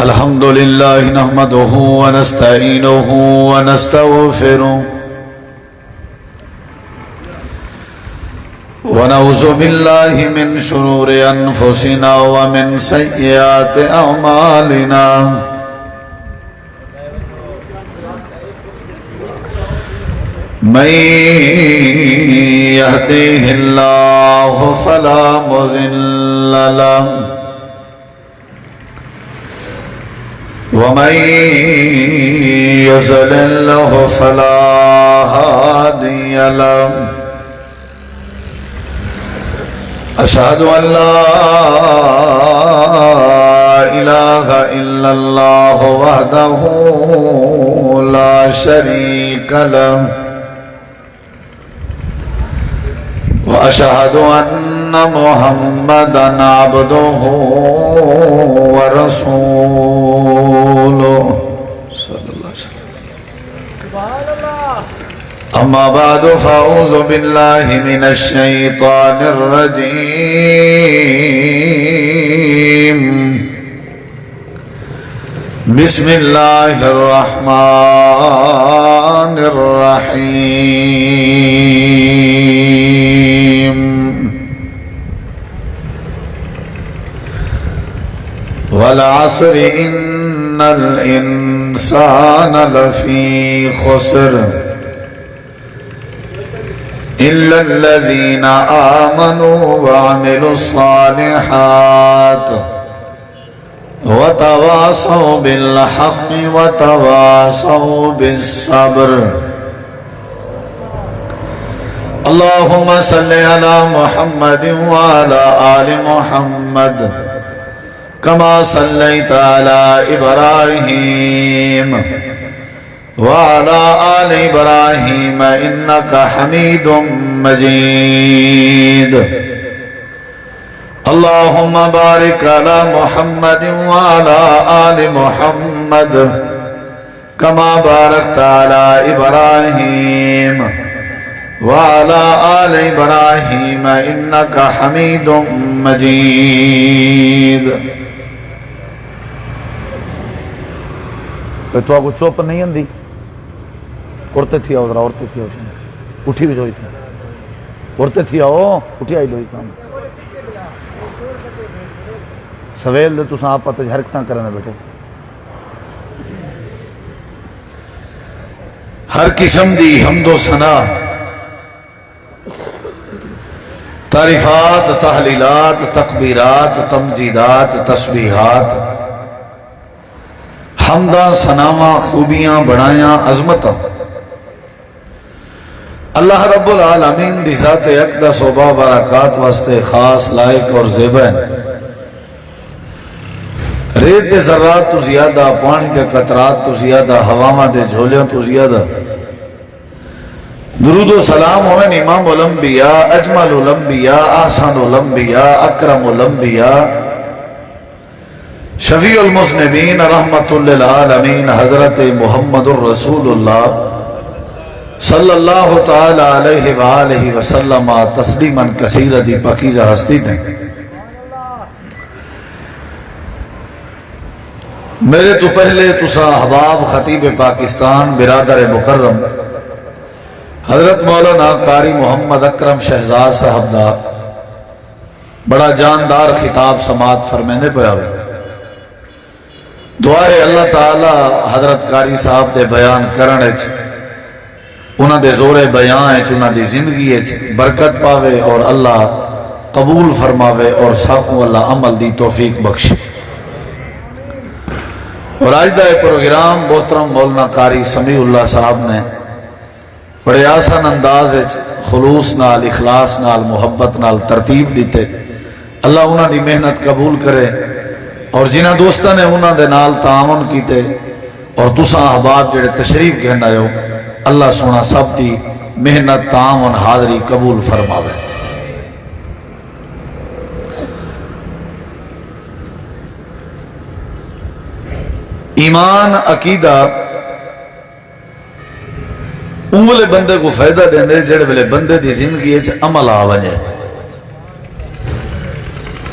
الحمد لله نحمده ونستعينه ونستغفره ونعوذ بالله من شرور أنفسنا ومن سيئات أعمالنا من يهديه الله فلا مضل له ومن يضلل فلا هادي له أشهد أن لا إله إلا الله وحده لا شريك له وأشهد أن محمدًا عبده ورسوله صلى الله عليه وسلم. أما بعد فأعوذ بالله من الشيطان الرجيم. بسم الله الرحمن الرحيم. والعصر إن الإنسان لفي خسر إلا الذين آمنوا وعملوا الصالحات وتواصوا بالحق وتواصوا بالصبر. اللهم صل على محمد وعلى آل محمد كما صليت على إبراهيم وعلى آل إبراهيم إنك حميد مجيد. اللهم بارك على محمد وعلى آل محمد كما باركت على إبراهيم وعلى آل إبراهيم إنك حميد مجيد. تو آگو چوپ نہیں اندھی اورتے تھی آؤ ذرا اورتے تھی آؤ اٹھی بھی جو تھی اورتے تھی آؤ اٹھی آئی لوئی کام سویل دے تو آپ پتہ حرکتاں کرنے بیٹھے ہر قسم دی حمد و ثنا تعریفات تحلیلات تکبیرات تمجیدات تسبیحات حمداں ثناواں خوبیاں بڑایاں عظمتاں اللہ رب العالمین دی ذات اقدس و بابرکات واسطے خاص لائق اور زیبہ ہیں. ریت دے ذرات تو زیادہ پانی دے قطرات تو زیادہ ہواواں دے جھولیاں تو زیادہ درود و سلام ہوئے امام الانبیاء اجمل الانبیاء احسن الانبیاء اکرم الانبیاء شفیع المذنبین رحمت للعالمین حضرت محمد الرسول اللہ صلی اللہ تعالی علیہ وآلہ وسلم تسلیما کثیرا دی پاکیزہ ہستی دیں. میرے تو پہلے تسا احباب خطیب پاکستان برادر مکرم حضرت مولانا قاری محمد اکرم شہزاد صاحب دا بڑا جاندار خطاب سماعت فرمینے پہ آوے. دعا ہے اللہ تعالی حضرت قاری صاحب دے بیان کرنے انہاں دے زور بیان انہاں دی زندگی برکت پاوے اور اللہ قبول فرماوے اور ساکوں اللہ عمل دی توفیق بخشے. اور آج دا پروگرام محترم مولانا قاری سمیع اللہ صاحب نے بڑے آسان انداز خلوص نال اخلاص نال محبت نال ترتیب دیتے. اللہ انہاں دی محنت قبول کرے اور جنہ دوستہ نے انہاں دے نال تعاون کیتے اور تساں احباب جڑے تشریف گھن آئے ہو اللہ سونا سب دی محنت تعاون حاضری قبول فرماوے. ایمان عقیدہ اولے بندے کو فائدہ دیندے جڑے ویلے بندے دی زندگی عمل آ وجے.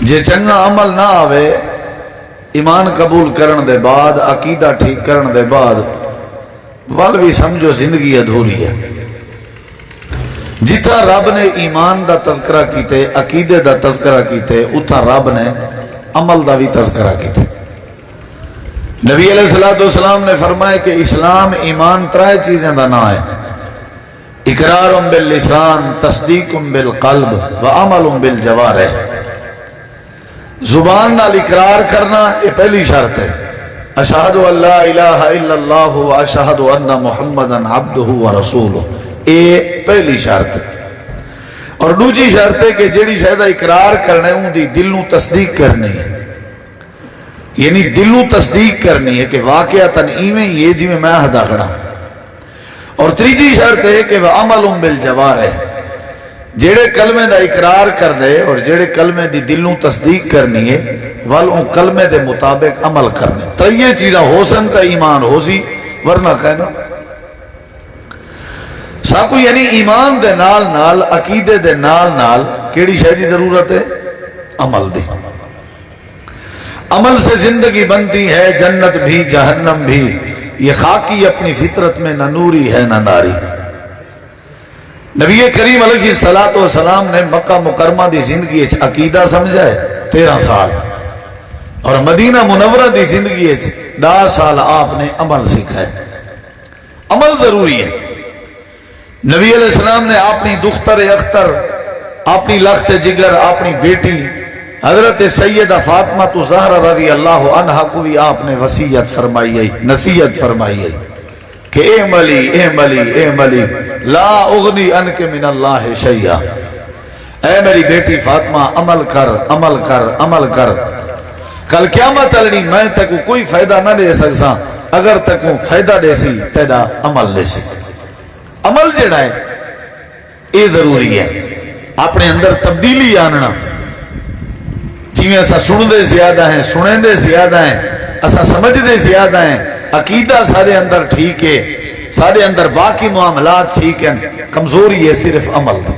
جے چنگا عمل نہ آوے ایمان قبول کرن دے بعد عقیدہ ٹھیک کرن دے بعد ول بھی سمجھو زندگی ادھوری ہے. جتھا رب نے ایمان دا تذکرہ کیتے عقیدے دا تذکرہ کیتے اتھا رب نے عمل دا بھی تذکرہ کیتے. نبی علیہ السلام نے فرمایا کہ اسلام ایمان ترائے چیزیں دا نام ہے: اقرار باللسان، تصدیق بالقلب و عمل بالجوارح. زبان نال اقرار کرنا یہ پہلی شرط ہے. اشہد ان لا الہ الا اللہ و اشہد ان محمدا عبدہ و رسولہ، یہ پہلی شرط ہے. اور دوسری شرط ہے کہ جیڑی شاید اقرار کرنا ہے ان دی دلوں تصدیق کرنی ہے، یعنی دلوں تصدیق کرنی ہے کہ واقعتاً ایویں یہ جی میں ہدا کھڑا. اور تیسری شرط ہے کہ وہ عمل بالجوارح، جیڑے کلمے دا اقرار کر رہے اور جیڑے کلمے دی دلوں تصدیق کرنی ہے ول ان کلمے دے مطابق عمل کرنے. تو یہ چیزاں ہو سن تا ایمان ہو سی، ورنہ کہنا ساکو یعنی ایمان دے نال نال عقیدے دے نال نال کیڑی شے دی ضرورت ہے؟ عمل دی. عمل سے زندگی بنتی ہے جنت بھی جہنم بھی، یہ خاکی اپنی فطرت میں نہ نوری ہے نہ ناری. نبی کریم علیہ السلام نے مکہ مکرمہ دی زندگی عقیدہ سمجھا ہے 13 سال، اور مدینہ منورہ دی زندگی 10 سال آپ نے عمل سیکھا ہے. عمل ضروری ہے. نبی علیہ السلام نے اپنی دختر اختر، اپنی لخت جگر، اپنی بیٹی حضرت سیدہ فاطمہ زہرا رضی اللہ عنہا کو بھی آپ نے وصیت فرمائی ہے، نصیحت فرمائی ہے کہ اے ملی لا اغنی انک من اللہ شیئا، اے میری بیٹی فاطمہ عمل کر عمل کر عمل کر، کل قیامت لڑی میں تکو کوئی فائدہ نہ دے سکسا، اگر تکو فائدہ دے سی تیرا عمل دے سی. عمل جڑا ہے یہ ضروری ہے. اپنے اندر تبدیلی آننا، جیویں اسا سن دے زیادہ ہیں، سنیں دے زیادہ ہیں، اسا سمجھ دے زیادہ ہیں، عقیدہ سارے اندر ٹھیک ہے، سارے اندر باقی معاملات ٹھیک ہیں، کمزوری ہے صرف عمل دی.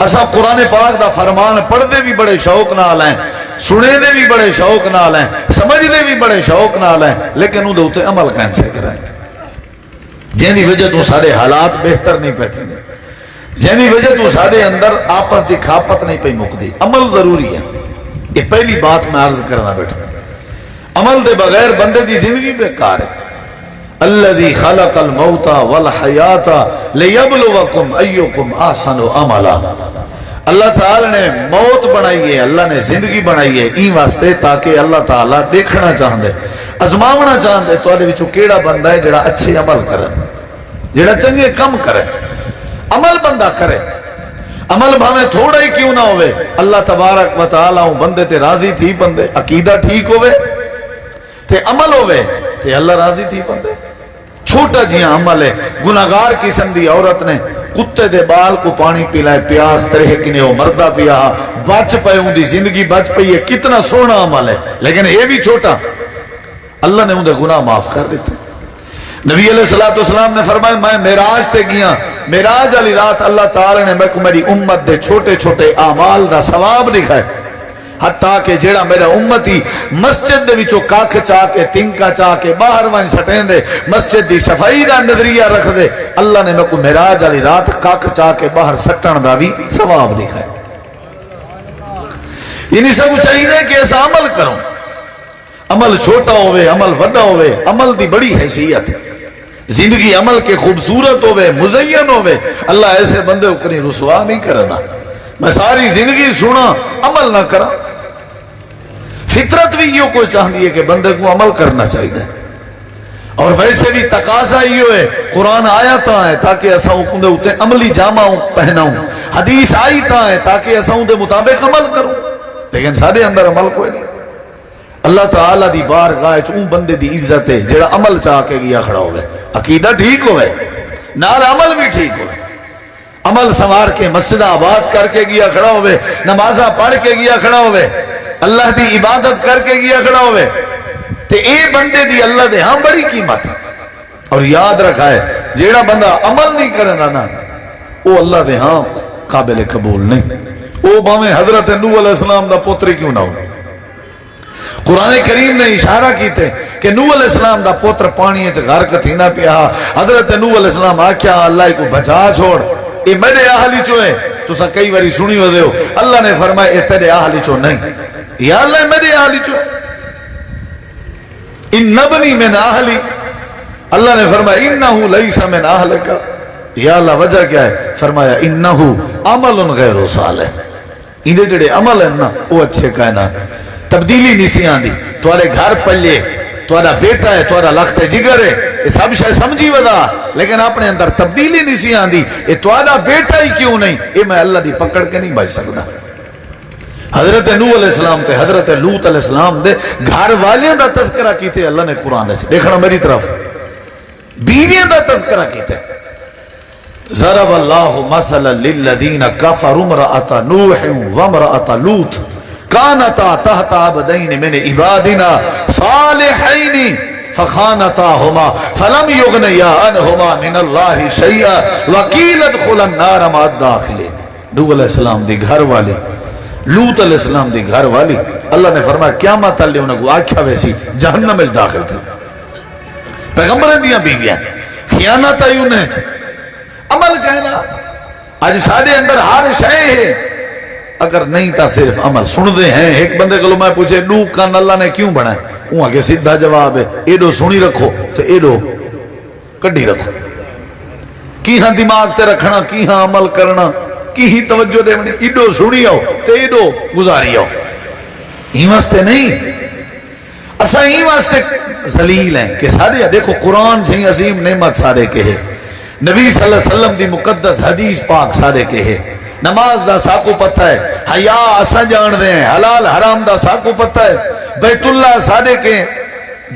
اسا قرآن پاک دا فرمان پڑھ دے بھی بڑے شوق نال ہیں، سنے دے بھی بڑے شوق نال ہیں، سمجھ دے بھی بڑے شوق نال ہیں، لیکن وہ دوتے عمل قائم سے کریں جنہی وجہ تو سارے حالات بہتر نہیں پہتے ہیں، جنہی وجہ تو سارے اندر آپس دی کھاپت نہیں پہ مقدی. عمل ضروری ہے. یہ پہلی بات میں عرض کرنا بیٹھا. عمل دے بغیر بندے دی زندگی بیکار ہے. الذی خلق الموت والحیات لیبلوکم ایکم احسن عملا. اللہ تعالی نے موت بنائی ہے، اللہ نے زندگی بنائی ہے این واسطے تاکہ اللہ تعالی دیکھنا چاہندے، ازماونا چاہندے تواڈے وچوں کیڑا بندہ ہے جڑا اچھے عمل کرے، جڑا چنگے کم کرے. عمل بندہ کرے، عمل بھاویں تھوڑا ہی کیوں نہ ہوئے، اللہ تبارک و تعالیٰ بندے تے راضی تھی بندے. عقیدہ ٹھیک ہوئے تے عمل ہوئے تے اللہ راضی تھی بندے. چھوٹا جیاں عمل ہے. گناہگار قسم دی عورت نے کتے دے بال کو پانی پلائے، پیاس ترہ کنے ہو مردہ پیا، بچ پہ ہوں دی زندگی بچ پئی ہے، کتنا سونا عمل ہے، لیکن یہ بھی چھوٹا. اللہ نے انہیں گناہ معاف کر دیتے. نبی علیہ السلام نے فرمایا میں معراج تے گیا، معراج علی رات اللہ تعالی نے میں کو میری امت دے چھوٹے چھوٹے اعمال دا ثواب لکھا ہے، حتیٰ کہ جیڑا میرا امتی مسجد دے وچوں کاکھ چاہ کے تنکا چاہ کے باہر وائن سٹیں دے، مسجد دی صفائی دا نظریہ رکھ دے، اللہ نے میں کو معراج علی رات کاکھ چاہ کے باہر سٹن دا بھی ثواب لکھا ہے. یعنی سب چاہیے کہ ایسا عمل کروں. عمل چھوٹا ہوئے، عمل وڈا ہوئے، عمل دی بڑی حیثیت ہے. زندگی عمل کے خوبصورت ہوئے، مزین ہوئے، اللہ ایسے بندے کو کنی رسوا نہیں کرنا. میں ساری زندگی سنا عمل نہ کرا. فطرت بھی یہ کوئی چاہتی ہے کہ بندے کو عمل کرنا چاہیے، اور ویسے بھی تقاضا یہ ہے، قرآن آیا تا ہے تاکہ ایسا اندے عملی جامع پہناؤں، حدیث آئی تا ہے تاکہ ایسا اندے مطابق عمل کروں، لیکن سارے اندر عمل کوئی نہیں. اللہ تعالیٰ دی بارگاہ چون بندے دی عزت ہے جڑا عمل چاہ کے گیا کھڑا ہوئے، عقیدہ ٹھیک ہوئے، نال عمل بھی ٹھیک ہوئے. عمل سوار کے مسجد آباد کر کے گیا کھڑا ہوئے، نمازہ پڑھ کے گیا کھڑا ہوئے، اللہ دی عبادت کر کے گیا کھڑا ہوئے، تے اے بندے دی اللہ دے ہاں بڑی قیمت ہے. اور یاد رکھا ہے جیڑا بندہ عمل نہیں کرنا نا وہ اللہ دے ہاں قابل قبول نہیں. وہ باویں حضرت نوح علیہ السلام دا پوتری کیوں نہ ہو. قرآن کریم نے اشارہ کیتے کہ نوح علیہ السلام دا پوتر پانی غرق تھی نہ پیا. حضرت نوح علیہ السلام آکھیا اللہ کو بچا چھوڑ، اے میرے اہلی چو ہے. تو سا کئی باری سنی ہو دیو اللہ نے فرمایا اے تیرے اہلی چو نہیں، یا اللہ میرے اہلی چو. ان نبنی من اہلی، اللہ نے فرمایا انہو لیس من اہلک. یا اللہ وجہ کیا ہے؟ فرمایا انہو عمل غیر صالح، اندے جڑے عمل ہیں نا وہ اچھے کائنا. تبدیلی نہیں سی آندی. توارے گھر پلے توارا بیٹا ہے، توارا لخت جگر ہے، یہ سب شاید سمجھی ودا، لیکن اپنے اندر تبدیلی نہیں سی آندی. یہ توارا بیٹا ہی کیوں نہیں؟ یہ میں اللہ دی پکڑ کے نہیں بچ سکتا. حضرت نوح علیہ السلام تے حضرت لوط علیہ السلام دے گھر والیاں دا تذکرہ کیتے اللہ نے قرآن سے. دیکھنا میری طرف، بیویاں دا تذکرہ کیتے. ضرب اللہ مثلا للذین کفروا امرأۃ نوح وامرأۃ لوط كانتا تحت عبدين من عبادنا صالحين فخانتاهما فلم يغنيا عنهما من الله شيئا وقيل ادخلا النار مع الداخلين. نوح علیہ السلام دی گھر والی، لوط علیہ السلام دی گھر والی، اللہ نے فرمایا قیامت اللہ انہوں کو آکھیا ویسی جہنم میں داخل تھا. پیغمبریں دیاں بیویاں خیانت آئی انہیں عمل کہنا. آج سارے اندر ہر شے ہے، اگر نہیں تا صرف عمل سن دے ہیں. ایک بندے کو میں پوچھے نو کان اللہ نے کیوں بنائے، وہ آگے سیدھا جواب ہے ایڈو سنی رکھو تو ایڈو کڈی رکھو. کی ہاں دماغ تے رکھنا، کی ہاں عمل کرنا، کی ہی توجہ دے منی. ایڈو سنی آؤ تو ایڈو گزاری آؤ. ہی واسطے نہیں، اسا ہی واسطے ذلیل ہیں کہ سارے دیکھو قرآن جہی عظیم نعمت سارے کے ہے، نبی صلی اللہ علیہ وسلم دی مقدس حدیث پاک سارے کے ہے. نماز دا ساکو پتہ ہے، حیاء اسا جان دے ہیں، حلال حرام دا ساکو پتہ ہے، بیت اللہ سادے کے،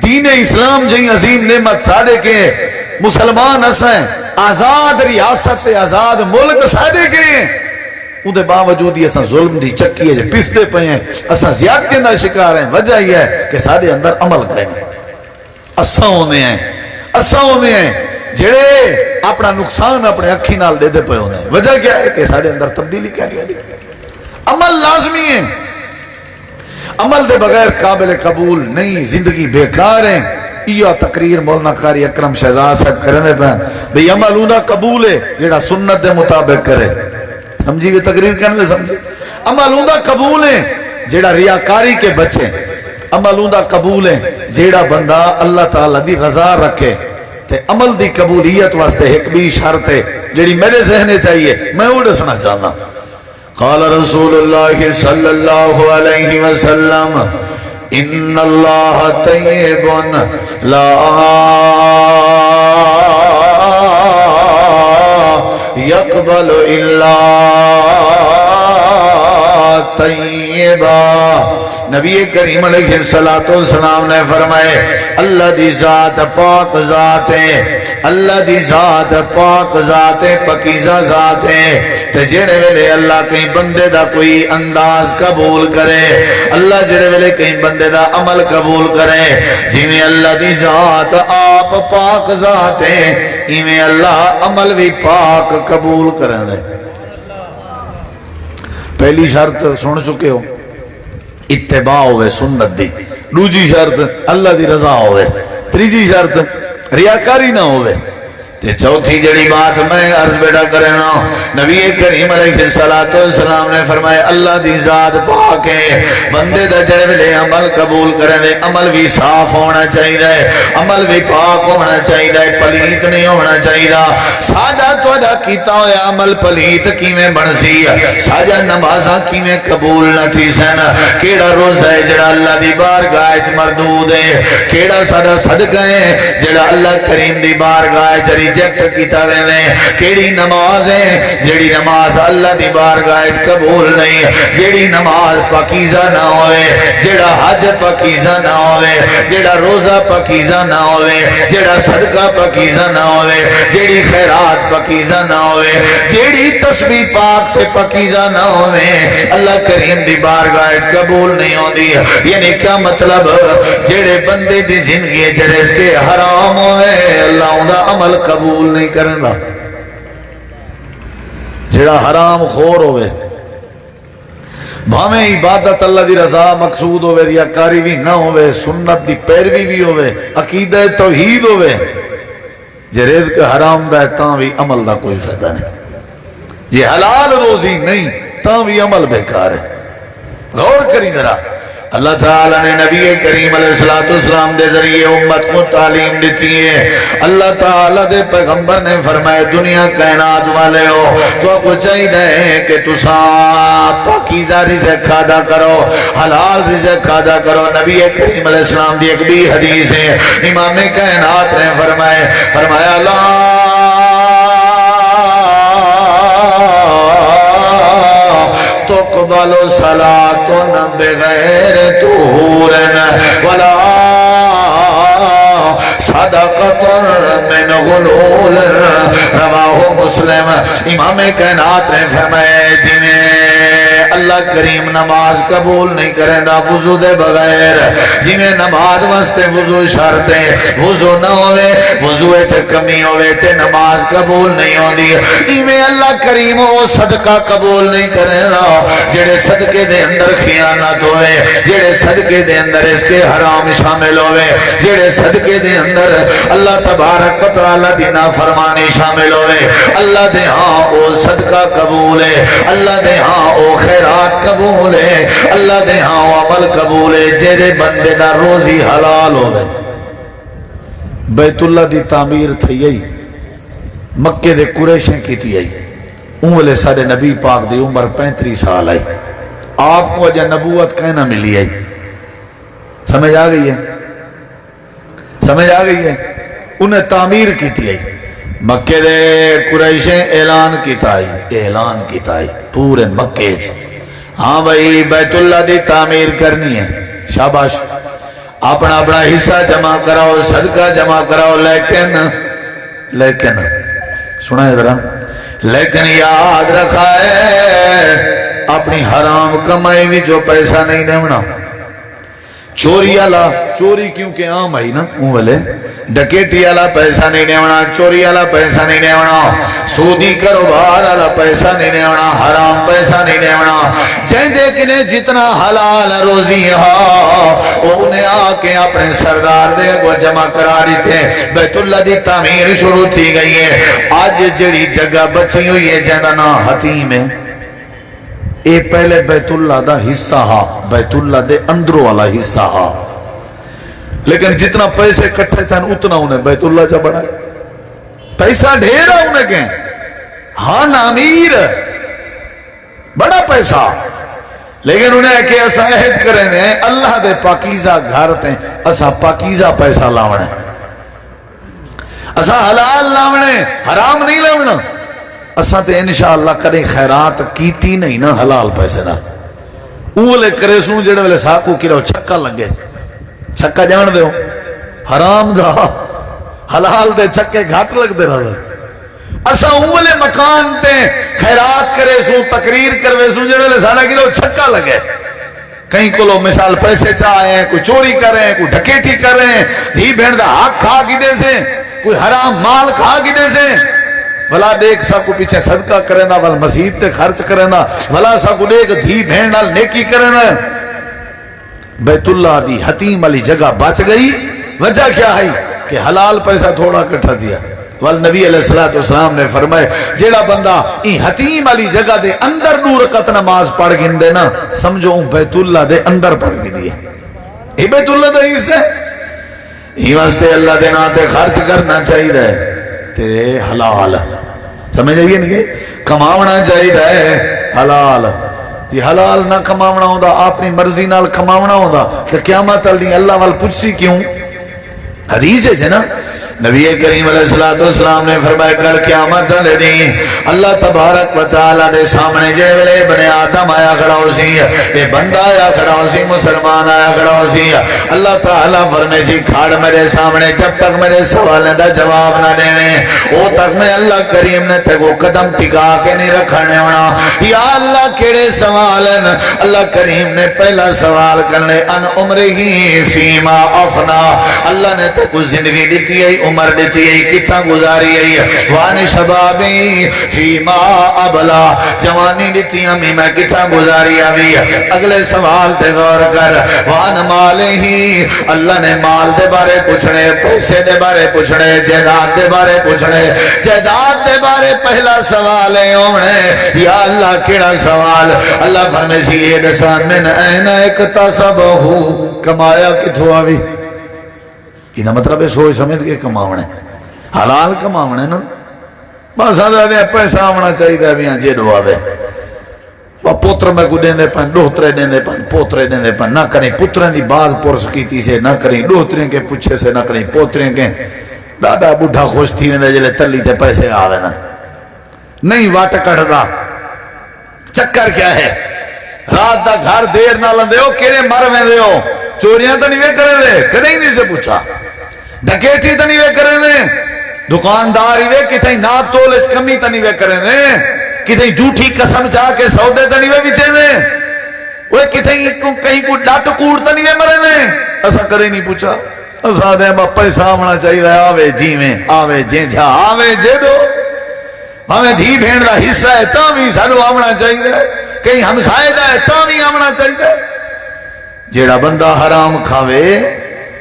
دین اسلام جہی عظیم نعمت سادے کے، مسلمان اسا ہیں، آزاد ریاست آزاد ملک سادے کے ہیں. ان دے باوجود ہی اسا ظلم دی چکی ہے جو پستے پہ ہیں، اسا زیادتی دا شکار ہیں. وجہ یہ ہے کہ سادے اندر عمل کریں. اسا ہونے ہیں جڑے اپنا نقصان اپنے اکھی نال دے دے پہ ہونے. وجہ کیا ہے کہ سارے اندر تبدیلی کیا نہیں آدھی. عمل لازمی ہے، عمل دے بغیر قابل قبول نہیں، زندگی بیکار ہے. یہ تقریر مولانا قاری اکرم شہزاد صاحب کرنے پہ بھئی عمل اوندا قبول ہے جڑا سنت دے مطابق کرے. سمجھی گئے تقریر کرنے سمجھی. عمل اوندا قبول ہے جڑا ریاکاری کے بچے. عمل اوندا قبول ہے جڑا بندہ اللہ تعالیٰ دی رضا رکھے. عمل دی قبولیت واسطے ایک بھی شرط ہے جڑی میرے ذہنے چاہیے، میں وہ دسنا چاہنا. قال رسول اللہ صلی اللہ علیہ وسلم ان اللہ طیب لا يقبل الا طیبا. نبی کریم علیہ السلام نے فرمائے اللہ دی ذات پاک ذات ہے، اللہ دی ذات پاک ذات ہے، پاکیزہ ذات ہے. تے جڑے ویلے اللہ کہیں بندے دا کوئی انداز قبول کرے، اللہ جڑے ویلے کہیں بندے دا عمل قبول کرے، جویں اللہ دی ذات آپ پاک ذات ہے ایویں اللہ عمل بھی پاک قبول کریں دے. پہلی شرط سن چکے ہو، اتباع ہوئے سنت دی. دوسری شرط اللہ دی رضا ہوئے. تیسری شرط ریاکاری نہ ہوئے. تے چوتھی جڑی بات میں عرض بیٹا کرنا، نبی کریم علیہ السلام نے فرمایا اللہ دی ذات پاک ہے، بندے دا جڑے ویلے عمل قبول کرنے عمل بھی صاف ہونا چاہیے، عمل بھی پاک ہونا چاہیے، پلیت نہیں ہونا چاہیے. ساجا توجہ کیتا ہویا عمل پلیت کیویں بن سی، ساجا نمازاں کیویں قبول نہ تھی سن، کیڑا روزہ ہے جڑا اللہ دی بارگاہ وچ مردود ہے، کیڑا سارا صدقہ ہے جڑا اللہ کریم دی بارگاہ وچ ریجیکٹ کیتا ویندے، کیڑی نماز ہے جیڑی نماز اللہ دی بارگاہ وچ قبول نہیں، جیڑی نماز پاکیزہ نہ ہوئے، جیڑا حج پاکیزہ نہ ہوئے، جیڑا روزہ پاکیزہ نہ ہوئے، جیڑا صدقہ پاکیزہ نہ ہوئے، جیڑی خیرات پاکیزہ نہ ہوئے، جیڑی تسبیح پاک تے پاکیزہ نہ ہوئے، اللہ کریم دی بارگاہ وچ قبول نہیں ہوندی. یعنی کیا مطلب؟ جیڑے بندے دی زندگی وچ رزق حرام ہوئے اللہ اوندا عمل قبول نہیں کریں گا. جڑا حرام خور ہوئے، بھاویں عبادت اللہ دی رضا مقصود ہوئے، ریاکاری بھی نہ ہوئے، سنت دی پیروی بھی ہوئے، عقیدہ توحید ہوئے، جے رزق حرام دا ہے تاں بھی عمل دا کوئی فائدہ نہیں، جے حلال روزی نہیں تاں بھی عمل بیکار ہے۔ غور کریں ذرا، اللہ تعالیٰ نے نبی کریم علیہ السلام دے ذریعے امت کو تعلیم دیتی ہے۔ اللہ تعالیٰ دے پیغمبر نے فرمایا دنیا کائنات والے ہو تو کو چاہیے کہ تساں پاکیزہ رزق کھادا کرو، حلال رزق کھادا کرو۔ نبی کریم علیہ السلام دی ایک بھی حدیث ہے، امام کائنات نے فرمایا لا تقبل صلاة بغیر طہور ولا صدقۃ من غلول، رواہ مسلم۔ امام کائنات نے فرمایا جنہیں اللہ کریم نماز قبول نہیں کریں دا وضو دے بغیر، جنہیں نماز واسطے وضو شرط ہے، وضو نہ ہوئے، وضو تے کمی ہوئے تے نماز قبول نہیں ہوندی، ایویں اللہ کریم وہ صدقہ قبول نہیں کرے گا جڑے صدقے دے اندر خیانت ہوئے، جڑے صدقے دے اندر اس کے حرام شامل ہوئے، جڑے صدقے دے اندر اللہ تبارک و تعالی دی نافرمانی شامل ہوئے، اللہ دے ہاں او صدقہ قبول ہے، اللہ دے ہاں او خیرات قبول ہے، اللہ دے ہاں او عمل قبول ہے جڑے بندے دا روزی حلال ہوئے۔ بیت اللہ دی تعمیر تھی آئی، مکے دے قریشیں کی تھی آئی، اولے سارے نبی پاک دی عمر 35 سال آئی، آپ کو اجا نبوت کہنا ملی آئی، سمجھ آ گئی ہے؟ سمجھ آ گئی ہے؟ انہیں تعمیر کی تھی آئی، مکے دے قریشیں اعلان کی تائی پورے مکے چ، ہاں بھائی بیت اللہ دی تعمیر کرنی ہے، شاباش، اپنا حصہ جمع کراؤ، صدقہ جمع کراؤ، لیکن سنا ہے ذرا، لیکن یاد رکھا ہے اپنی حرام کمائی بھی جو پیسہ نہیں دیونا، چوری والا، چوری کیونکہ عام آئی نا اون والے، ڈکیٹی والا پیسہ نہیں دیونا، چوری والا پیسہ نہیں دیونا، سودی کاروبار والا پیسہ نہیں دیونا، حرام پیسہ نہیں دیونا، جہندے کنے جتنا حلال روزی ہاں انہیں آ کے اپنے سردار دے کو جمع کرا دیتے۔ بیت اللہ دی تعمیر شروع تھی گئی ہے، آج جڑی جگہ بچی ہوئی ہے جہاں نا حتیم ہے، اے پہلے بیت اللہ دا حصہ ہا، بیت اللہ دے اندروں والا حصہ ہا، لیکن جتنا پیسے کٹھے تھے اتنا انہیں بیت اللہ چا بڑھا، پیسہ ڈھیرا انہیں کہیں، ہاں نامیر بڑا پیسہ، لیکن انہیں کہ ایسا عہد کریں دیں اللہ دے پاکیزہ گھر تیں، ایسا پاکیزہ پیسہ لاؤنے، ایسا حلال لاؤنے، حرام نہیں لاؤنا، اساں تے انشاءاللہ کریں خیرات کیتی نہیں نا حلال پیسے نا، اولے کرے سوں جڑے والے ساکو کی رہو چھکا لگے، چھکا جان دے ہو، حرام دا حلال دے چھکے گھاٹ لگ دے رہا، اساں اولے مکان تے خیرات کرے سوں تقریر کروے سوں جڑے والے سانا کی رہو چھکا لگے، کہیں کو لو مثال پیسے چاہیں، کوئی چوری کریں، کوئی ڈکیٹی کریں، دھی بھیڑ دا حق کھا کی دے سے، کوئی حرام مال کھا کی دے سے، بھلا دیکھ سا کو پیچھے صدقہ کرنا، بھلا مسجد تے خرچ کرنا، بھلا سا کو دیکھ دھی بھین نال نیکی کرنا، بیت اللہ دی حتیم علی جگہ بچ گئی، وجہ کیا ہے کہ حلال پیسہ تھوڑا کٹھا دیا، والنبی علیہ السلام نے فرمائے جیڑا بندہ این حتیم علی جگہ دے اندر 2 رکعت نماز پڑھ گن دے نا، سمجھو بیت اللہ دے اندر پڑھ گن دیئے، یہ بیت اللہ دا حصہ ہے، یہ واسطے اللہ دے ناتے خرچ کرنا چاہیے دے تے حلال، سمجھ آئیے نہیں، کماونا چاہیے حلال، جی حلال نہ کماونا ہوندہ، اپنی مرضی نال کماونا ہوندہ تو قیامت اللہ وال پوچھسی کیوں؟ حدیث ہے جنا، نبی کریم علیہ السلام نے فرمایا کل قیامت دن اللہ تبارک و تعالی دے سامنے جڑے ویلے بنے آدم آیا کھڑا ہو سی، اے بندہ آیا کھڑا ہو سی، مسلمان آیا کھڑا ہو سی، اللہ تعالی فرمائے سی کھاڑ میرے سامنے جب تک میرے سوالیں دا جواب نہ دیں او تک میں اللہ کریم نے تے کو قدم ٹکا کے نہیں رکھنے ہونا، یا اللہ کیڑے سوالن؟ اللہ کریم نے پہلا سوال کرنے ان عمرہی فیما افنا، اللہ نے تے کو زندگی دیتی ہے عمر دیتی ہے کتھا گزاری ہے وان شبابی فیما ابلا جوانی دیتی ہمیں میں کتھا گزاری ہے اگلے سوال تے غور کر وان مالے ہی اللہ نے مال دے بارے پوچھنے پیسے دے بارے پوچھنے جائیداد دے بارے پوچھنے جائیداد دے بارے پہلا سوال ہے ہونے یا اللہ کیڑا سوال اللہ فرمائے سی یہ دسان من این اکتسبہو کمایا کتھو آوی یہ مطلب ہے سوچ سمجھ کے کماونے حلال کماونے نا بس آدھے پیسہ آونا چاہیے دے بھی جے دو آوے پوتر میں کو دینے پن دوہترے دینے پن پوترے دینے پن نہ کریں پتریں دی باز پرس کیتی سے نہ کریں دوہتریں کے پچھے سے نہ کریں پوتریں کے ڈاڈا بڑھا خوش تھی ویندے جلے تلی تے پیسے آوے نا نہیں واٹ کڑھ دا چکر کیا ہے رات دا گھر دیر نہ لندے ہو کیرے مر ویندے ہو چوریاں تو نہیں وے کرے دے کدیں نہیں سے پوچھا ڈکیٹی تو نہیں وے کرے دے دکانداری وے کتھیں ناپ تولج کمی تو نہیں وے کرے دے کتھیں جھوٹی قسم چاہ کے سودے تو نہیں وے بچے دے وہ کتھیں کہیں کو ڈاٹ کوڑ تو نہیں وے مرے دے ایسا کرے نہیں پوچھا ایسا دے با پیسہ آمنا چاہیے آوے جی میں آوے جے جا آوے جے دو ہمیں دھی بھین دا حصہ ہے تاوی سارو آمنا چاہیے کہیں ہم سائے دا ہے تاوی آمنا چاہیے جیڑا بندہ حرام کھاوے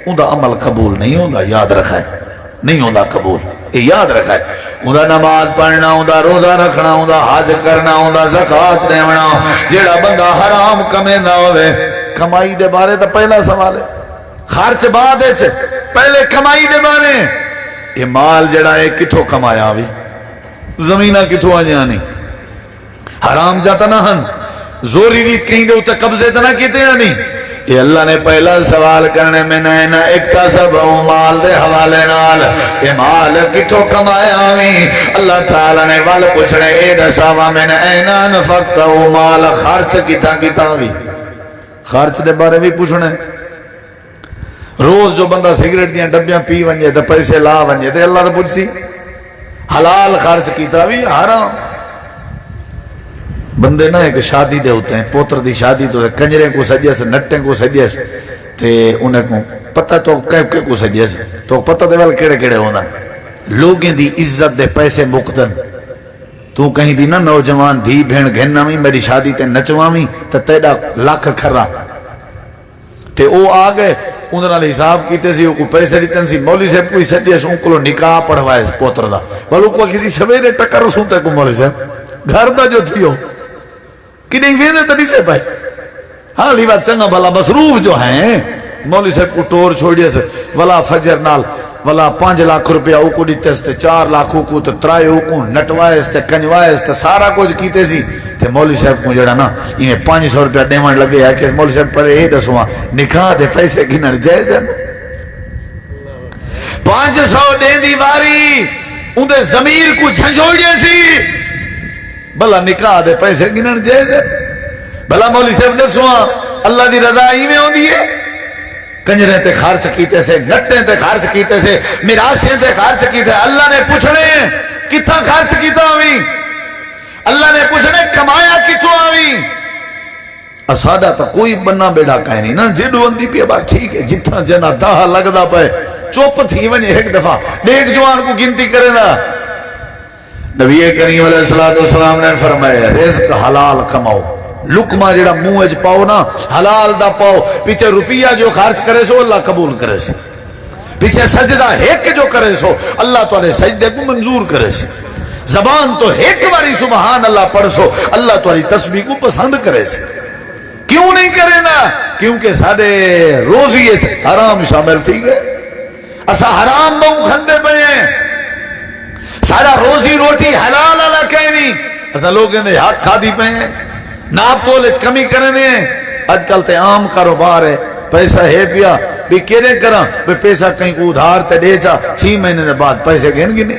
ان دا عمل قبول نہیں ہوندہ یاد رکھا ہے نہیں ہوندہ قبول یہ یاد رکھا ہے ان دا نماز پڑھنا ان دا روزہ رکھنا ان دا حج کرنا ان دا زکاة دیونا جیڑا بندہ حرام کمیں نہ ہوئے کمائی دے بارے تا پہلا سوال ہے خرچ بعد ہے پہلے کمائی دے بارے یہ مال جیڑا ہے کتھو کمایا بھی زمینہ کتھو آجانی حرام جاتا نہ ہن زوری ریت کہیں دے ہوتے قبضے تا نہ کیتے ہیں نہیں یہ اللہ نے پہلا سوال کرنے میں نینا اکتسبہو مال دے حوالے نال یہ مال کتھو کمایا ہوئی اللہ تعالیٰ نے وال پوچھنے اے دساوا میں نینا نفقتہو مال خرچ کتا ہوئی خرچ دے بارے بھی پوچھنے روز جو بندہ سگریٹ دیاں ڈبیاں پی ونجے تو پیسے لا ونجے تو اللہ تو پوچھ سی حلال خرچ کیتا بھی حرام بندے نہ ایک شادی دے ہوتے ہیں پوتر دی شادی تو کنجریں کو سجیے سے نٹیں کو سجیے سے تے انہیں کو پتہ تو کیپ کو سجیے سے تو پتہ دے وال کیڑے کیڑے ہونا لوگیں دی عزت دے پیسے مقدن تو کہیں دی نا نوجوان دھی بھین گھننا میں میری شادی تے نچوامی تے تیڑا لاکھ کھرا تے او آگئے انہوں نے حساب کیتے سی کو پیسے دیتے سی مولی صاحب کوئی سجیے سے ان کو نکاح پڑھوائے اس پوتر دا بلو کو کسی سویرے ٹکر سنتے کو مولی صاحب گھر دا جو تھی ہو کہ نہیں ویدے تو نہیں سے پائے ہاں لی بات چنگا بھلا مصروف جو ہیں مولی صاحب کو ٹور چھوڑیے سے ولا فجر نال ولا 5 لاکھ روپیہ او کو دیتے سے 4 لاکھ کو تو 3 کو نٹوائے سے کنجوائے سے سارا کچھ کیتے سی تے مولی صاحب کو جڑا نا انہیں 500 روپیہ ڈیمانڈ لگے ہے کہ مولی صاحب پڑے اے دسواں نکاح دے پیسے گنر جائز ہے 500 دین دی باری اندھے ضمیر کو جھنجھوڑیے سی بھلا نکاح دے پیسے گنن جائز ہے بھلا مولی صاحب دسواں اللہ دی رضا ہی میں ہوندی ہے کنجریں تے خرچ کیتے سے نٹیں تے خرچ کیتے سے میراثیں تے خرچ کیتے اللہ نے پوچھنے کتھا خرچ کیتا ہوئی اللہ نے پوچھنے کمایا کتھو آوی اسادہ تا کوئی بننا بیڑا کہیں نہیں نا جیڈو اندی پیا بات ٹھیک ہے جتنا جنا داہ لگدا پے چوپ تھی ونجے ایک دفعہ دیکھ جوان کو گنتی کرے نا نبی کریم علیہ السلام نے فرمایا رزق حلال کماؤ لکمہ جڑا منہ اج پاؤ نا حلال دا پاؤ پیچھے روپیہ جو خرچ کرے سو اللہ قبول کرے سی پیچھے سجدہ ایک جو کرے سو اللہ تعالی سجدے کو منظور کرے سی زبان تو ایک باری سبحان اللہ پڑھ سو اللہ تعالی تسبیح کو پسند کرے سی کیوں نہیں کرے نا کیونکہ سارے روزی حرام شامل تھی گئے اسا حرام بہو کھندے پہ ہیں سارا روزی روٹی حلال اللہ کہنی ایسا لوگ اندھے حق کھا دی پہ ہیں ناپ تولج کمی کرنے دیں آج کل تے عام کاروبار ہے پیسہ ہے پیا بھی کیرے کرا بھی پیسہ کہیں کو ادھار تے دے چا 6 مہینے دے بعد پیسے گھن گنی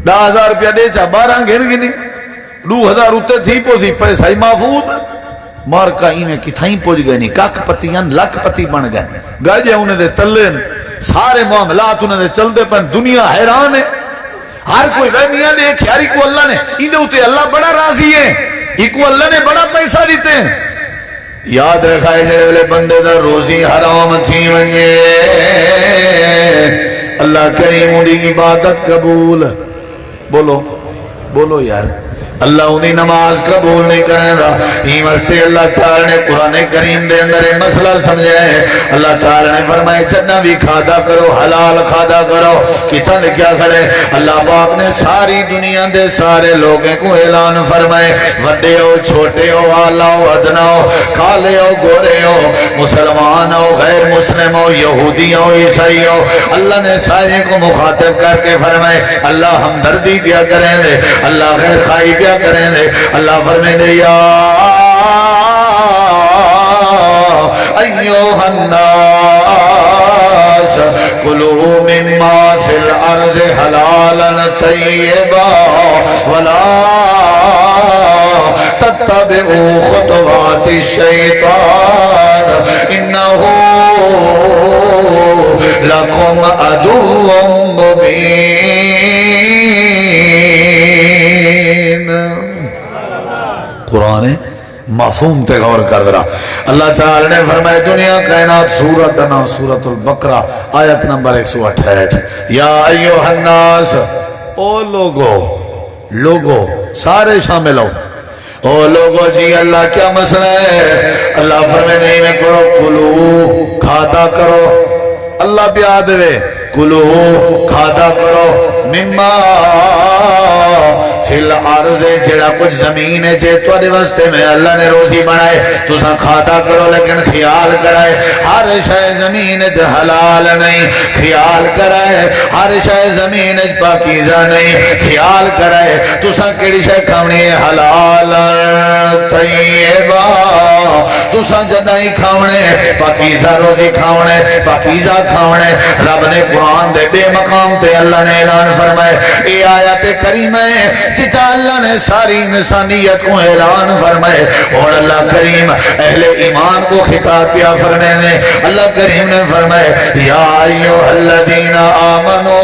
10,000 روپیہ دے چا 12 گھن گنی 2,000 اتے تھی پوسی پیسہ ہی محفوظ مار کا انہیں کتھائیں پوچھ گئے نہیں کاک پتیاں لاکھ پتی بن گئے گاجے انہیں دے تلے سارے معاملات انہیں دے چل دے پر دنیا حیران ہے ہر کوئی غیمیاں نے کھیاری کو اللہ نے انہیں ہوتے اللہ بڑا راضی ہے ایک اللہ نے بڑا پیسہ دیتے ہیں یاد رکھائے جڑے والے بندے دا روزی حرام تھی ونجے اللہ اللہ کریم دی عبادت قبول بولو بولو یار اللہ انہی نماز قبول نہیں کرے گا ہی واسطے اللہ تعالی نے قرآن کریم دے اندر مسئلہ سمجھا ہے اللہ تعالی نے فرمائے جنہ بھی کھادا کرو حلال کھادا کرو کتنا لکھیا کھڑے اللہ پاک نے ساری دنیا دے سارے لوگوں کو اعلان فرمائے وڈے ہو چھوٹے ہو آلہ ہو ادنا ہو کالے ہو گورے ہو مسلمان ہو غیر مسلم ہو یہودی ہو عیسائی ہو اللہ نے سارے کو مخاطب کر کے فرمائے اللہ ہمدردی کیا کریں دے اللہ خیر خواہی کیا کریں دے اللہ فرمائے دے یا ایوہ الناس کلوا مما فی الارض حلالا طیبا ولا تتبعوا خطوات الشیطان انہو لکم عدو مبین قرآن مفہوم تے غور کر رہا اللہ تعالی نے فرمائے دنیا کائنات سورت دنا سورت البقرہ آیت نمبر 168 یا ایوہ الناس او لوگو سارے شامل ہو او لوگو جی اللہ کیا مسئلہ ہے اللہ فرمائے نہیں میں کرو کلو کھادا کرو اللہ بیاد دے کلو کھادا کرو مما فی الارض جڑا کچھ زمین ہے جے توڑے واسطے میں اللہ نے روزی بنائے تو سا کھادا کرو لیکن خیال کرائے ہر شے زمین ہے حلال نہیں خیال کرائے ہر شے زمین ہے پاکیزہ نہیں خیال کرائے تو سا کیڑی شے کھاونی ہے حلال طیبہ تو سا جنائی کھاونے پاکیزہ روزی کھاونے پاکیزہ کھاونے رب نے قرآن دے بے مقام تے اللہ نے اعلان فرمائے اے آیت کریمہ جتا اللہ نے ساری انسانیت کو اعلان فرمائے اور اللہ کریم اہل ایمان کو خطاب کیا فرمانے اللہ کریم نے فرمائے یا ایوہ الذین آمنو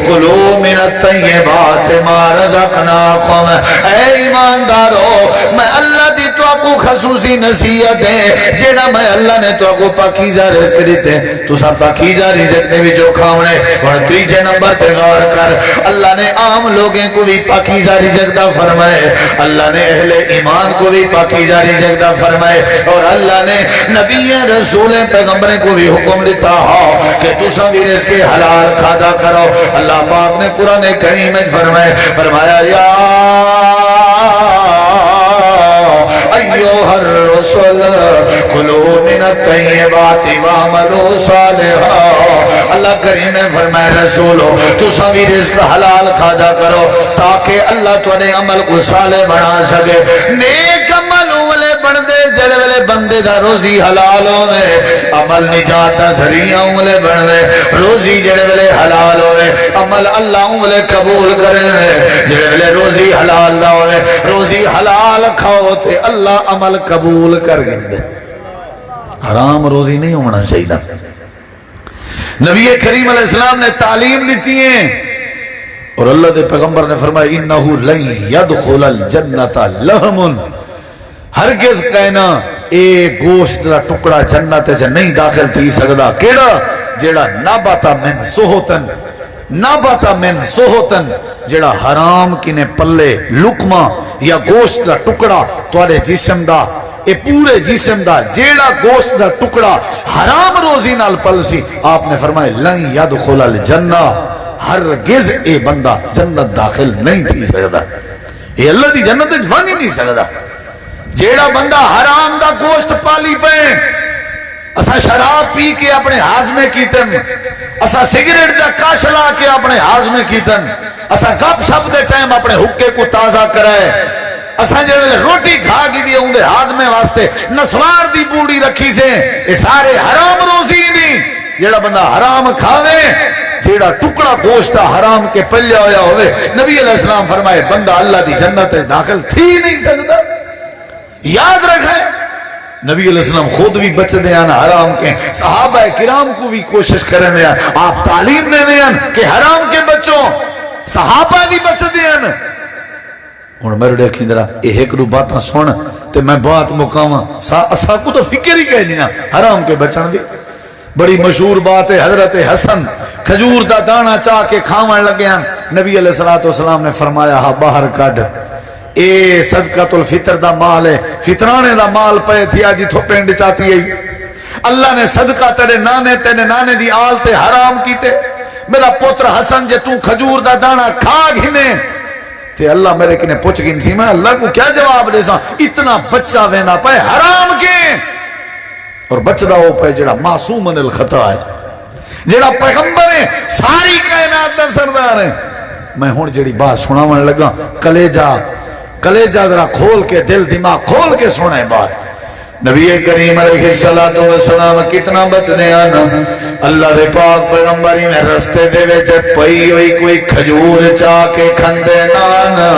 کلو من الطیبات ما رزقناکم اے ایماندارو میں اللہ دی تو آپ کو خصوصی نصیحت ہے جیڑا میں اللہ نے تو آپ کو پاکیزہ رزق دیتے تو سب پاکیزہ رزق نے بھی جو کھاونے اور تیجے نمبر پہ غور کر اللہ نے عام لوگوں کو بھی پاکیزہ رزق دا فرمائے اللہ نے اہل ایمان کو بھی پاکیزہ رزق دا فرمائے اور اللہ نے نبی رسول پیغمبر کو بھی حکم دیتا ہو کہ تو سب رزق حلال کھادا کرو اللہ پاک نے قرآن کریم میں فرمایا یا ایوہ الرسول کلو من الطیبات وعملوا صالحا اللہ کریم نے فرمایا رسولو تو سبھی رزق حلال کھادا کرو تاکہ اللہ تو نے عمل کو صالح بنا سکے نیک عمل والے بندے جڑے والے بندے دا روزی حلال ہوئے عمل نجات دا ذریعہ والے بندے روزی جڑے والے حلال ہوئے عمل اللہ والے قبول کرے جڑے والے روزی حلال دا ہوئے روزی حلال کھاؤ تھے اللہ عمل قبول کر گئے حرام روزی نہیں ہونا چاہیے نبی کریم علیہ السلام نے تعلیم دیتی ہیں اور اللہ دے پیغمبر نے فرمایا انہو لن یدخل الجنت لہم ہرگز کہنا اے گوشت دا ٹکڑا جنت سے نہیں داخل تھی سکدا کیڑا جیڑا نابتا من سوہتن جیڑا حرام کنے پلے لکمہ یا گوشت دا ٹکڑا توڑے جسم دا اے پورے جسم دا جیڑا گوشت دا ٹکڑا حرام روزی نال پل سی آپ نے فرمایا لن یدخل الجنہ ہرگز اے بندہ جنت داخل نہیں تھی سکدا اے اللہ دی جنت جوان ہی نہیں سکدا جیڑا بندہ حرام دا گوشت پالی پہ اسا شراب پی کے اپنے ہاضمے کیتن اسا سگریٹ دا کاشلا کے اپنے ہاضمے کیتن اسا گپ شپ دے ٹائم اپنے حقے کو تازہ کرائے اسا جڑے روٹی کھا گی دی ہوں دے ہاضمے واسطے نسوار دی بوڑی رکھی سے یہ سارے حرام روزی نہیں جیڑا بندہ حرام کھاوے جیڑا ٹکڑا گوشت حرام کے پلیا ہویا ہوئے نبی علیہ السلام فرمائے بندہ اللہ دی جنت داخل تھی نہیں سکتا یاد رکھیں نبی علیہ السلام خود بھی بچ دیاں حرام کے صحابہ کرام کو بھی کوشش کریں دیاں آپ تعلیم دے دیاں کہ حرام کے بچوں صحابہ بھی بچ دیاں اور میرے دیکھیں درہ ایک رو باتاں سن تے میں بات مقامہ اسا کو تو فکر ہی کہہ دینا حرام کے بچن دی بڑی مشہور بات ہے حضرت حسن کھجور دا دانا چاہ کے کھاون لگے ہیں، نبی علیہ الصلوۃ والسلام نے فرمایا ہاں باہر کڈ، اے صدقۃ الفطر دا مال ہے، فطرانے دا مال پے تھی اج تھو پنڈ چاتی ہے، اللہ نے صدقہ تیرے نانے دی آل تے حرام کیتے، میرا پتر حسن جے تو کھجور دا دانا کھا گھنے تے اللہ میرے کنے پوچھ گن سی، میں اللہ کو کیا جواب دے سا، اتنا بچہ وینا پے حرام کے، اور بچدا ہو پے جڑا معصوم من الخطا ہے، جڑا پیغمبر ہے، ساری کائنات دا سردار ہے۔ میں ہن جڑی بات سناون لگا، کلیجہ ذرا کھول کے، دل دماغ کھول کے سنے بات۔ نبی کریم علیہ السلام کتنا بچنے آنا، اللہ دے پاک پیغمبری میں رستے دے وچ پئی ہوئی کوئی کھجور چاہ کے کھندے نانا،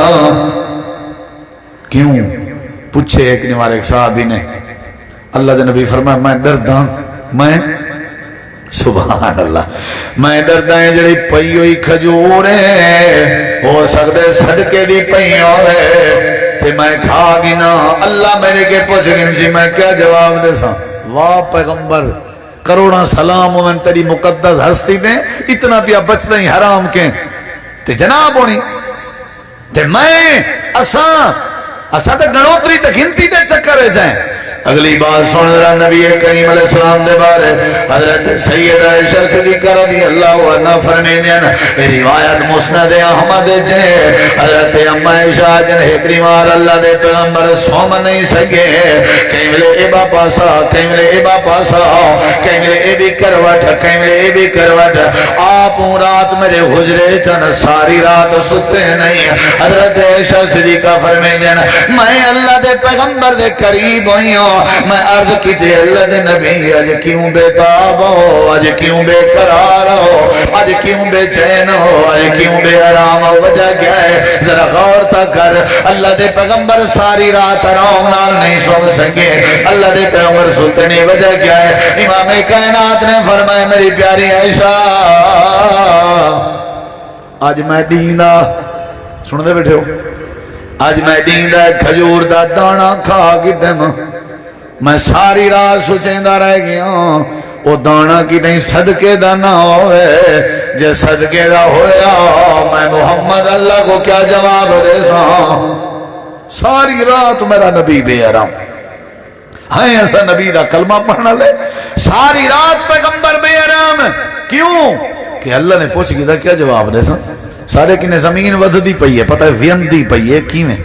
کیوں پوچھے ایک نے والے صحابی نے، اللہ دے نبی فرمایا میں ڈردا، میں سبحان اللہ، میں ڈردا ہے جڑی پئی ہوئی کھجور ہے ہو سکدے صدقے دی پئی ہوے تے میں کھا گنا، اللہ میرے کے پوچھ گن سی میں کیا جواب دے سا، واہ پیغمبر کروڑا سلام من تیری مقدس ہستی دیں، اتنا پیا بچتا ہی حرام کے تے جناب ہونی تے میں اساں تے گنوتری تے گنتی دے چکر ہے جائیں۔ اگلی بات سن رہا نبی کریم علیہ السلام دے بارے حضرت سیدہ عائشہ صدیقہ رضی اللہ عنہ فرمیندیں، روایت مسند احمد جے حضرت اما عائشہ جن ایک مار اللہ دے پیغمبر سوم نہیں سکے، کہیں ملے ایبا پاسا، کہیں ملے ایبا پاسا، کہیں ملے ایبی کروٹ، کہیں ملے ایبی کروٹ، آپ رات میرے حجرے چن ساری رات ستے نہیں۔ حضرت عائشہ صدیقہ فرمیندیں میں اللہ دے پیغمبر دے قریب ہوئی ہوں، میں عرض کیجئے اللہ دے نبی آج کیوں بے تاب ہو، آج کیوں بے قرار ہو، آج کیوں بے چین ہو، آج کیوں بے آرام ہو، وجہ کیا ہے ذرا غور تا کر۔ اللہ دے پیغمبر ساری رات آرام نال نہیں سو سکے، اللہ دے پیغمبر سلطے نہیں، وجہ کیا ہے؟ امام کائنات نے فرمایا میری پیاری عائشہ آج میں ڈیندا، سن دے بیٹھے ہو، آج میں ڈیندا کھجور دا دانا کھا گدم، میں ساری رات سوچیندہ رہ گیا وہ دانا کی نہیں صدقے دا نہ ہوئے، جے صدقے دا ہویا میں محمد اللہ کو کیا جواب دے سا، ساری رات میرا نبی بے آرام، ہاں ایسا نبی دا کلمہ پڑھنا لے، ساری رات پیغمبر بے آرام، کیوں کہ اللہ نے پوچھ گیا کیا جواب دے سا، سارے کنے زمین ودھ دی پئی ہے، پتہ ہے ویندی پئی ہے کیویں،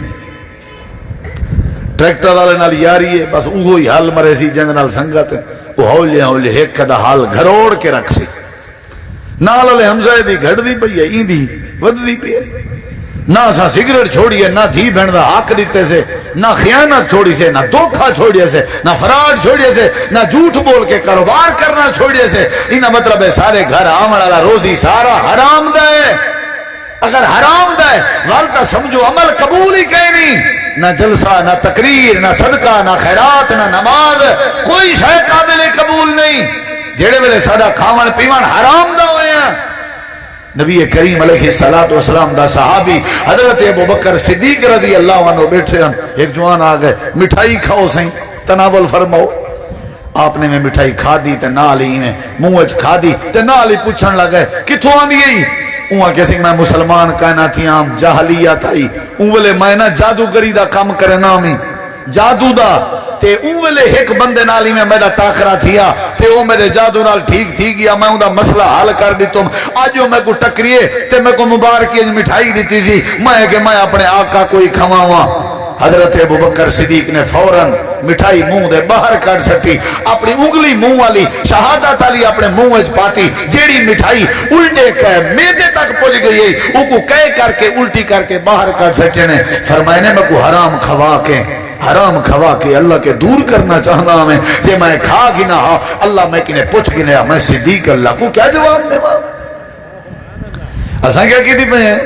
ٹریکٹر والے نال یاری ہے، بس اوہی حال مرے سی جن نال سنگت وہ ہولے ہولے ایک کدا حال گھروڑ کے رکھ سی، نال والے حمزہ دی گھڑ دی پئی ہے، این دی ود دی پئی ہے، نہ اساں سگریٹ چھوڑی ہے، نہ دھی بہن دا حق دیتے سے، نہ خیانت چھوڑی سے، نہ دھوکھا چھوڑیے سے، نہ فراڈ چھوڑیے سے، نہ جھوٹ بول کے کاروبار کرنا چھوڑیے سے، انہاں مطلب ہے سارے گھر آمن والا روزی سارا حرام دا ہے، اگر حرام دا ہے غلطہ سمجھو عمل قبول ہی کہیں نہیں، نہ جلسہ، نہ تقریر، نہ صدقہ، نہ خیرات، نہ نماز، کوئی شے قابل قبول نہیں، جیڑے ویلے ساڈا کھاون پیون حرام دا ہوئے ہیں۔ نبی کریم علیہ السلام دا صحابی حضرت ابوبکر صدیق رضی اللہ عنہ بیٹھے ہیں، ایک جوان آگئے مٹھائی کھاؤ سہیں تناول فرماؤ، آپ نے میں مٹھائی کھا دی تے نال ہی میں منہ کھا دی تے نال ہی پوچھن لگے کتھوں آندی ہے، اوہاں کسی میں مسلمان کہنا تھی عام جاہلیت آئی، اوہلے میں نا جادوگری دا کام کرنا میں جادو دا تے اوہلے ایک بندے نالی میں میرا ٹاکرا تھیا تے او میرے جادو نال ٹھیک تھی گیا، میں اون دا مسئلہ حل کر دی، تم آجو میں کو ٹکریے تے میں کو مبارکی مٹھائی دیتی سی، میں کہ میں اپنے آقا کوئی کھواواں۔ حضرت ابوبکر صدیق نے فوراً مٹھائی منہ دے باہر کر سٹی، اپنی انگلی منہ والی شہادت علی اپنے منہ وچ پاتی، جیڑی مٹھائی الٹے کہ میدے تک پہنچ گئی ہے او کو کہہ کر کے الٹی کر کے باہر کر سٹے نے، فرمائے نے میں کو حرام کھوا کے اللہ کے دور کرنا چاہنا میں، جے میں کھا گنا اللہ میں کنے پوچھ گنا میں صدیق اللہ کو کیا جواب دے اساں کیا کی دی پہ ہیں،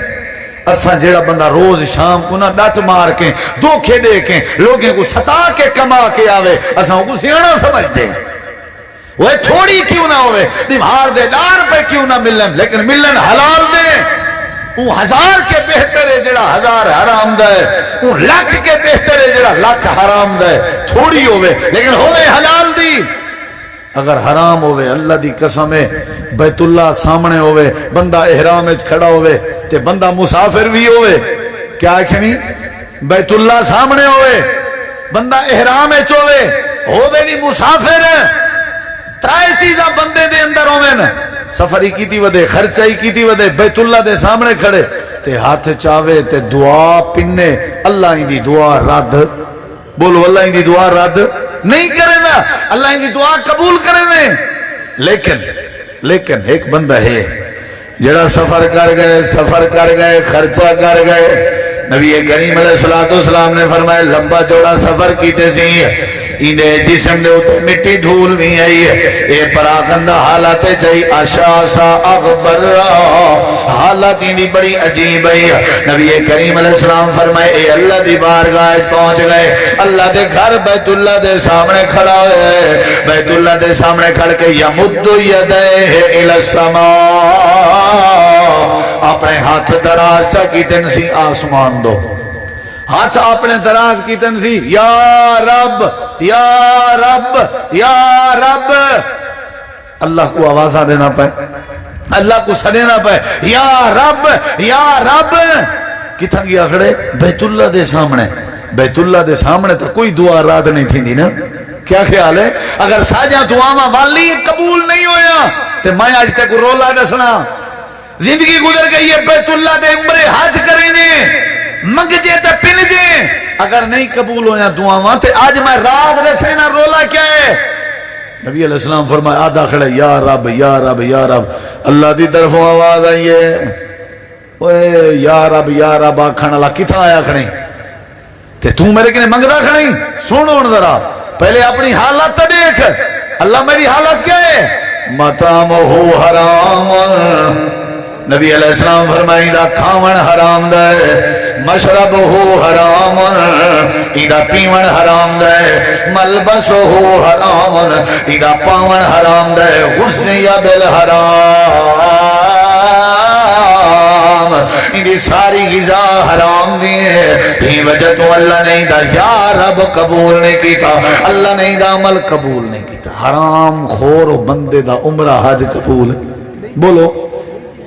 اساں جیڑا بندہ روز شام کو نہ ڈٹ مار کے دھوکے دے کے لوگوں کو ستا کے کما کے آوے، اساں کو سیاںا سمجھتے ہیں، وہ تھوڑی کیوں نہ ہوئے دیوار دے دار پہ کیوں نہ ملن، لیکن ملن حلال دے، وہ ہزار کے بہتر ہے جڑا ہزار حرام دا ہے، وہ لاکھ کے بہتر ہے جڑا لاکھ حرام دا ہے، تھوڑی ہوئے لیکن ہوئے حلال دی۔ اگر حرام ہوئے اللہ دی قسم ہے بیت اللہ سامنے ہوئے بندہ احرام وچ کھڑا ہوئے تے بندہ مسافر بھی ہوئے کیا کھنی بیت اللہ سامنے ہوئے بندہ احرام وچ ہوئے بھی مسافر ترائے چیزاں بندے دے اندر ہوئے نا سفری کیتی ودے خرچائی کیتی ودے بیت اللہ دے سامنے کھڑے تے ہاتھ چاوے تے دعا پنے اللہ ہی دی دعا رد بولو اللہ ہی دی دعا رد نہیں کرے نا اللہ ہی دی دعا قبول کرے نا لیکن ایک بندہ ہے جڑا سفر کر گئے خرچہ کر گئے نبی کریم علیہ السلام نے فرمایا لمبا چوڑا سفر کیتے سی ایندے جسم دے اوتے مٹی دھول بھی آئی ہے اے پراگندہ حالات چاہی اشاسا اغبر حالات ایندی بڑی عجیب ہے نبی کریم علیہ السلام فرمائے اے اللہ دی بارگاہ پہنچ گئے اللہ دے گھر بیت اللہ دے سامنے کھڑا ہے بیت اللہ دے سامنے کھڑ کے یمد یدیہ الی السماء اپنے ہاتھ دراز چا کی تنسی آسمان دو ہاتھ اپنے دراز کی تنسی یا رب یا رب یا رب اللہ کو آوازہ دینا پائے اللہ کو سڑینا پائے یا رب کتھا گیا کھڑے بیت اللہ دے سامنے تو کوئی دعا رات نہیں تھی دی نا کیا خیال ہے اگر ساجہ دعاواں والی قبول نہیں ہویا تو میں آج تک رولا دسنا زندگی گزر گئی ہے بیت اللہ دے عمرے حج کریں نے منگ جے تے پن جے اگر نہیں قبول ہویا دعاواں تے آج میں رات رسینا رولا کیا ہے نبی علیہ السلام فرمایا آدھا کھڑے یا رب یا رب یا رب اللہ دی طرفوں آواز آئی ہے اوے یا رب آکھانا اللہ کتھا آیا کھڑیں تے تو میرے کنے منگدا کھڑیں سنو ذرا پہلے اپنی حالت دیکھ اللہ میری حالت کیا ہے مطعمہ حرام نبی علیہ السلام فرمائی دا کھاون حرام دے مشرب ہو حرام ایدہ پیون حرام دے ملبس ہو حرام ایدہ پاون حرام دے غصی بالحرام ایدی ساری غذا حرام دیئے ہی وجہ تو اللہ نے ایدہ یا رب قبول نہیں کیتا اللہ نے ایدہ عمل قبول نہیں کیتا حرام خور و بندے دا عمرہ حج قبول بولو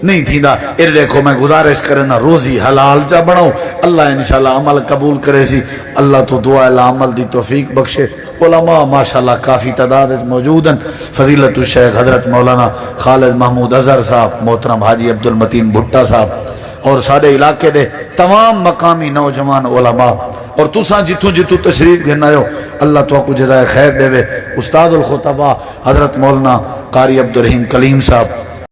نہیں تھی دا ار دیکھو میں گزارش کرنا روزی حلال جا بڑھاؤں اللہ انشاءاللہ عمل قبول کرے سی اللہ تو دعا اللہ عمل دی توفیق بخشے علماء ماشاءاللہ کافی تعداد موجودن فضیلت الشیخ حضرت مولانا خالد محمود اظہر صاحب محترم حاجی عبدالمتین بھٹا صاحب اور سارے علاقے دے تمام مقامی نوجوان علماء اور تساں جتوں تشریف گھننا ہو اللہ تو کو جزائے خیر دے وے استاد الخطبہ حضرت مولانا قاری عبدالرحیم کلیم صاحب